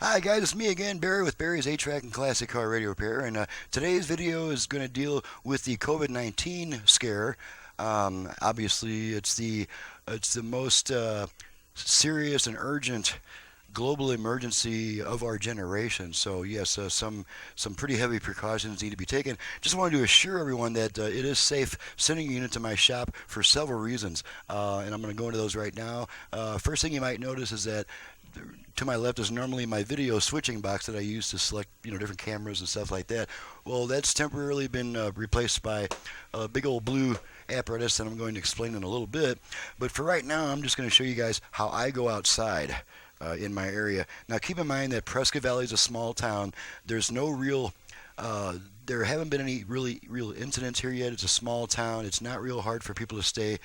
Hi guys, it's me again, Barry with Barry's 8-Track and Classic Car Radio Repair, and today's video is going to deal with the COVID-19 scare. Obviously, it's the most serious and urgent global emergency of our generation. So yes, some pretty heavy precautions need to be taken. Just wanted to assure everyone that it is safe sending a unit to my shop for several reasons, and I'm going to go into those right now. First thing you might notice is that to my left is normally my video switching box that I use to select different cameras and stuff like that. Well, that's temporarily been replaced by a big old blue apparatus that I'm going to explain in a little bit. But for right now, I'm just going to show you guys how I go outside in my area. Now keep in mind that Prescott Valley is a small town. There's no real there haven't been any real incidents here yet. It's a small town. It's not real hard for people to stay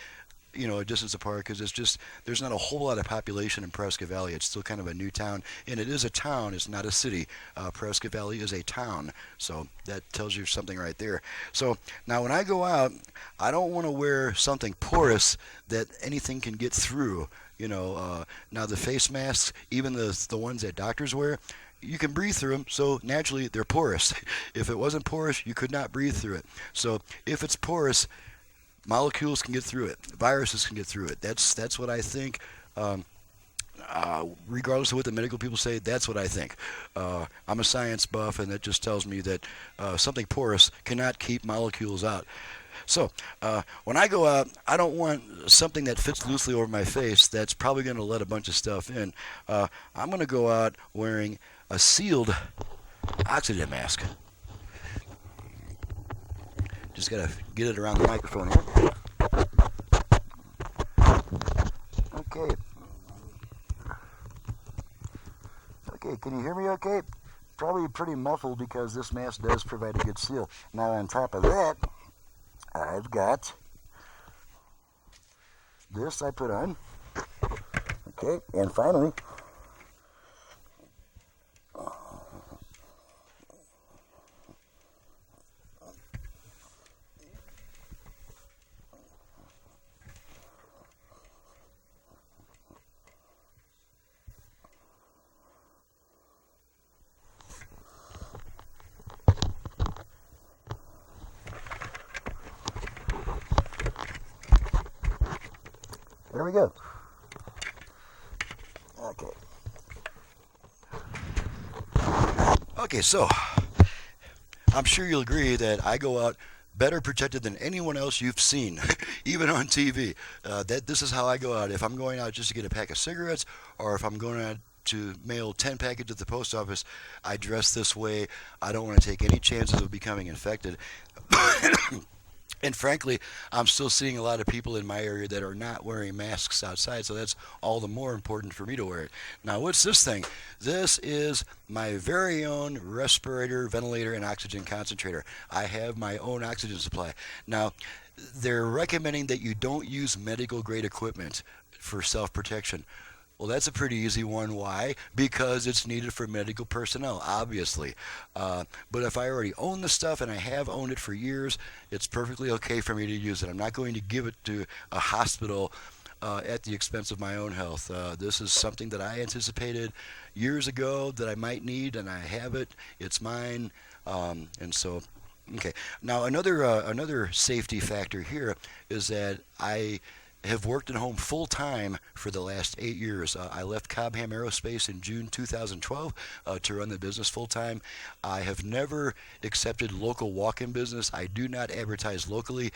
a distance apart because there's not a whole lot of population in Prescott Valley. It's still kind of a new town, and it is a town. It's not a city. Prescott Valley is a town, so that tells you something right there. So now when I go out, I don't want to wear something porous that anything can get through. Now the face masks, even the ones that doctors wear, you can breathe through them, so naturally they're porous. If it wasn't porous, you could not breathe through it. So if it's porous, molecules can get through it. Viruses can get through it. That's what I think. Regardless of what the medical people say, that's what I think. I'm a science buff, and that just tells me that something porous cannot keep molecules out. So when I go out, I don't want something that fits loosely over my face that's probably going to let a bunch of stuff in. I'm going to go out wearing a sealed oxygen mask. Just got to get it around the microphone here. Okay. Okay, can you hear me okay? Probably pretty muffled because this mask does provide a good seal. Now on top of that, I've got this I put on. Okay, and finally, there we go. Okay. Okay, so I'm sure you'll agree that I go out better protected than anyone else you've seen, even on TV. This is how I go out. If I'm going out just to get a pack of cigarettes, or if I'm going out to mail 10 packages at the post office, I dress this way. I don't want to take any chances of becoming infected. And frankly, I'm still seeing a lot of people in my area that are not wearing masks outside, so that's all the more important for me to wear it. Now, what's this thing? This is my very own respirator, ventilator, and oxygen concentrator. I have my own oxygen supply. Now, they're recommending that you don't use medical grade equipment for self-protection. Well, that's a pretty easy one. Why? Because it's needed for medical personnel, obviously. But if I already own the stuff, and I have owned it for years, it's perfectly okay for me to use it. I'm not going to give it to a hospital at the expense of my own health. This is something that I anticipated years ago that I might need, and I have it. It's mine. And so, okay. Now, another safety factor here is that I have worked at home full-time for the last 8 years. I left Cobham Aerospace in June 2012 to run the business full-time. I have never accepted local walk-in business. I do not advertise locally.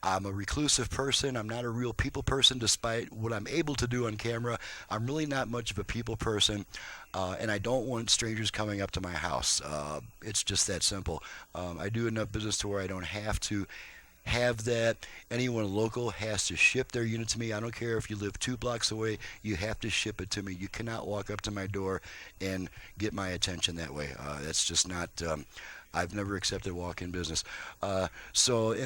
I'm a reclusive person. I'm not a real people person despite what I'm able to do on camera. I'm really not much of a people person, and I don't want strangers coming up to my house. It's just that simple. I do enough business to where I don't have to have that. Anyone local has to ship their unit to me. I don't care if you live 2 blocks away, you have to ship it to me. You cannot walk up to my door and get my attention that way. That's just not I've never accepted walk-in business. And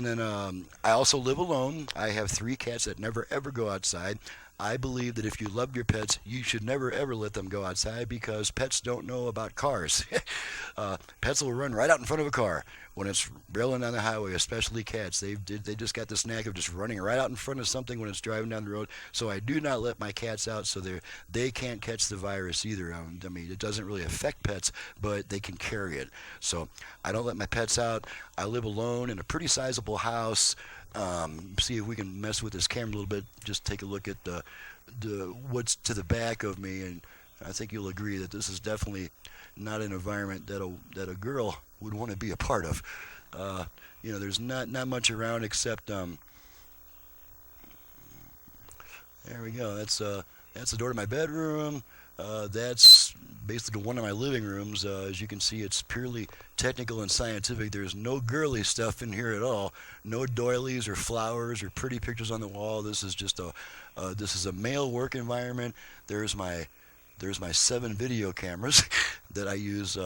then I also live alone. I have three cats that never ever go outside. I believe that if you love your pets, you should never ever let them go outside because pets don't know about cars. Pets will run right out in front of a car when it's rolling down the highway, especially cats. They just got this knack of just running right out in front of something when it's driving down the road. So I do not let my cats out so they can't catch the virus either. I mean, it doesn't really affect pets, but they can carry it. So I don't let my pets out. I live alone in a pretty sizable house. See if we can mess with this camera a little bit. Just take a look at the what's to the back of me, and I think you'll agree that this is definitely not an environment that a girl would want to be a part of. There's not much around except there we go. That's the door to my bedroom. That's basically one of my living rooms. As you can see, it's purely technical and scientific. There's no girly stuff in here at all. No doilies or flowers or pretty pictures on the wall. This is just this is a male work environment. There's my 7 video cameras that I use.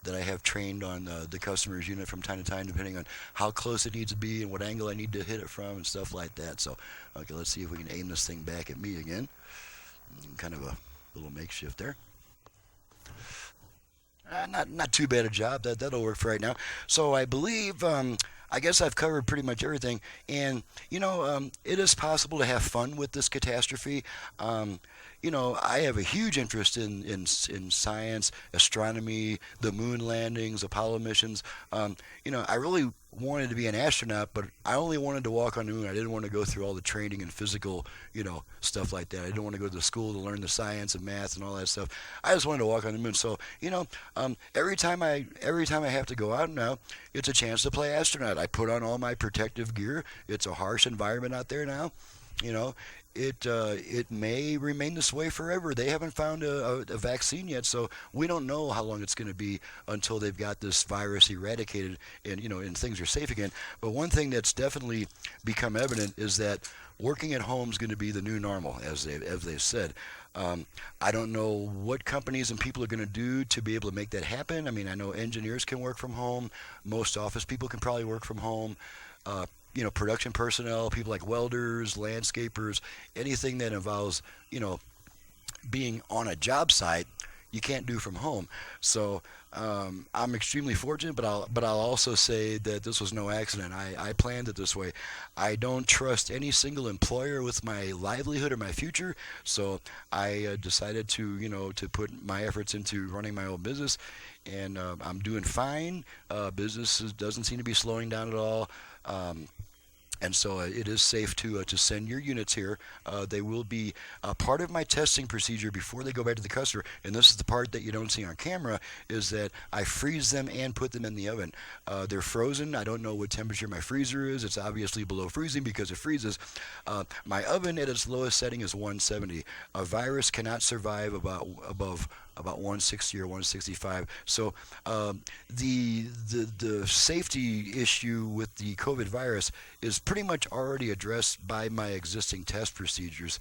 That I have trained on the customer's unit from time to time, depending on how close it needs to be and what angle I need to hit it from and stuff like that. So, okay, let's see if we can aim this thing back at me again. Kind of a little makeshift there. Not too bad a job. That'll work for right now. So I believe I guess I've covered pretty much everything. And it is possible to have fun with this catastrophe. I have a huge interest in science, astronomy, the moon landings, Apollo missions. I really wanted to be an astronaut, but I only wanted to walk on the moon. I didn't want to go through all the training and physical, stuff like that. I didn't want to go to school to learn the science and math and all that stuff. I just wanted to walk on the moon. So, every time I have to go out now, it's a chance to play astronaut. I put on all my protective gear. It's a harsh environment out there now. It may remain this way forever. They haven't found a vaccine yet, so we don't know how long it's going to be until they've got this virus eradicated and things are safe again. But one thing that's definitely become evident is that working at home is going to be the new normal, as they've said. I don't know what companies and people are going to do to be able to make that happen. I mean, I know engineers can work from home. Most office people can probably work from home. Production personnel, people like welders, landscapers, anything that involves, being on a job site, you can't do from home. So I'm extremely fortunate, but I'll also say that this was no accident. I planned it this way. I don't trust any single employer with my livelihood or my future, so I decided to put my efforts into running my own business, and I'm doing fine. Business doesn't seem to be slowing down at all. And so it is safe to send your units here. They will be part of my testing procedure before they go back to the customer. And this is the part that you don't see on camera, is that I freeze them and put them in the oven. They're frozen. I don't know what temperature my freezer is. It's obviously below freezing because it freezes. My oven at its lowest setting is 170. A virus cannot survive above 160 or 165. So the safety issue with the COVID virus is pretty much already addressed by my existing test procedures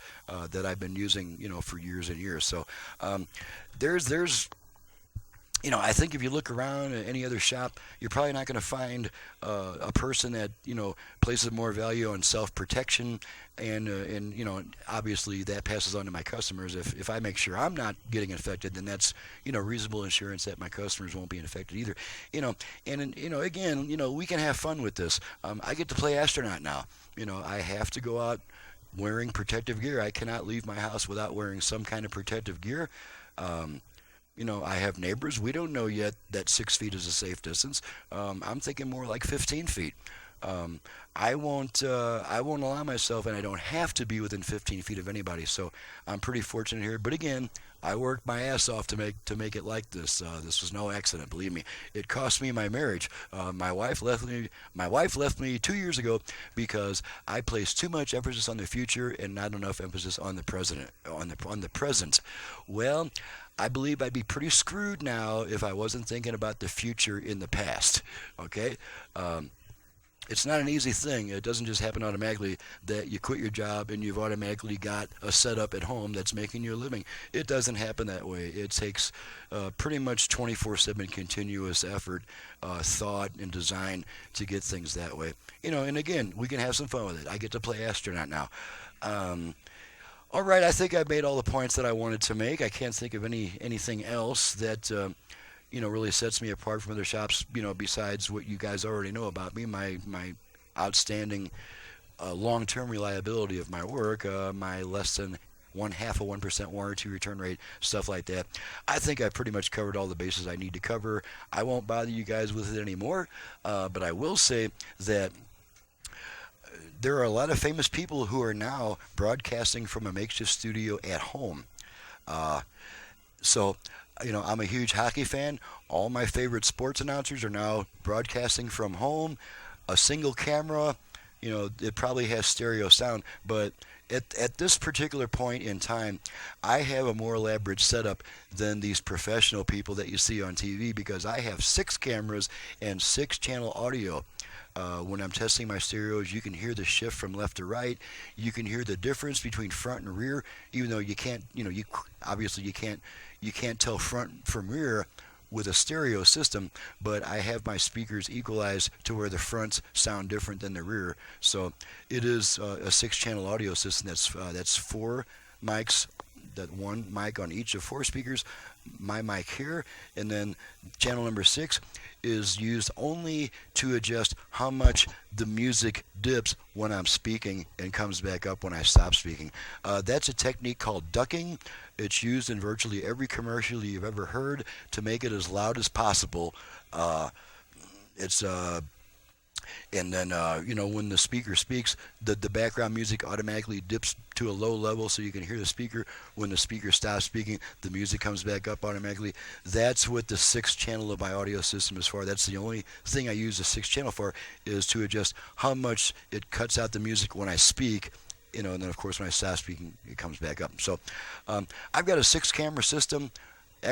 that I've been using, for years and years. So there's I think if you look around at any other shop, you're probably not going to find a person that places more value on self-protection, and obviously that passes on to my customers. If I make sure I'm not getting infected, then that's reasonable insurance that my customers won't be infected either. Again, we can have fun with this. I get to play astronaut now. I have to go out wearing protective gear. I cannot leave my house without wearing some kind of protective gear. I have neighbors. We don't know yet that 6 feet is a safe distance. I'm thinking more like 15 feet. I won't allow myself, and I don't have to be within 15 feet of anybody. So I'm pretty fortunate here. But again, I worked my ass off to make it like this. This was no accident, believe me. It cost me my marriage. My wife left me 2 years ago because I placed too much emphasis on the future and not enough emphasis on the present. Well, I believe I'd be pretty screwed now if I wasn't thinking about the future in the past. Okay. it's not an easy thing. It doesn't just happen automatically that you quit your job and you've automatically got a setup at home that's making you a living. It doesn't happen that way. It takes pretty much 24/7 continuous effort, thought, and design to get things that way. And again, we can have some fun with it. I get to play astronaut now. Um, all right, I think I've made all the points that I wanted to make. I can't think of anything else that really sets me apart from other shops, besides what you guys already know about me, my outstanding long-term reliability of my work, my less than 1/2 of 1% warranty return rate, stuff like that. I think I've pretty much covered all the bases I need to cover. I won't bother you guys with it anymore, but I will say that there are a lot of famous people who are now broadcasting from a makeshift studio at home. Uh, so, I'm a huge hockey fan. All my favorite sports announcers are now broadcasting from home. A single camera, it probably has stereo sound, but at this particular point in time, I have a more elaborate setup than these professional people that you see on TV because I have 6 cameras and 6 channel audio. When I'm testing my stereos, you can hear the shift from left to right. You can hear the difference between front and rear, even though you can't, you obviously you can't tell front from rear with a stereo system, but I have my speakers equalized to where the fronts sound different than the rear. So it is a 6 channel audio system that's 4 mics, that 1 mic on each of 4 speakers, my mic here, and then channel number 6 is used only to adjust how much the music dips when I'm speaking and comes back up when I stop speaking. That's a technique called ducking. It's used in virtually every commercial you've ever heard to make it as loud as possible. It's and then when the speaker speaks, the background music automatically dips to a low level so you can hear the speaker. When the speaker stops speaking, the music comes back up automatically. That's what the 6 channel of my audio system is for. That's the only thing I use the 6 channel for, is to adjust how much it cuts out the music when I speak. And then of course when I stop speaking, it comes back up. So I've got a 6 camera system.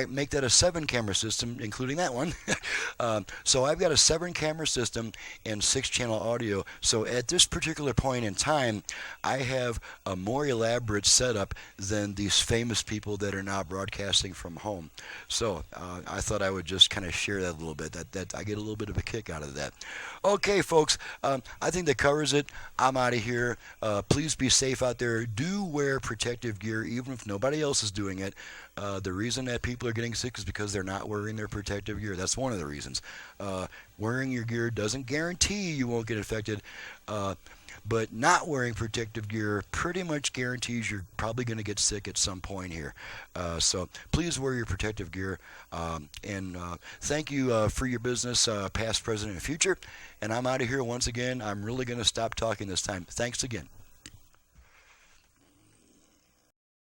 Make that a 7 camera system, including that one. So I've got a 7 camera system and 6 channel audio. So at this particular point in time, I have a more elaborate setup than these famous people that are now broadcasting from home. So I thought I would just kind of share that a little bit. That I get a little bit of a kick out of that. Okay, folks, I think that covers it. I'm out of here. Please be safe out there. Do wear protective gear, even if nobody else is doing it. The reason that people are getting sick is because they're not wearing their protective gear. That's one of the reasons. Wearing your gear doesn't guarantee you won't get infected, but not wearing protective gear pretty much guarantees you're probably going to get sick at some point here. So please wear your protective gear. And thank you for your business, past, present, and future. And I'm out of here once again. I'm really going to stop talking this time. Thanks again.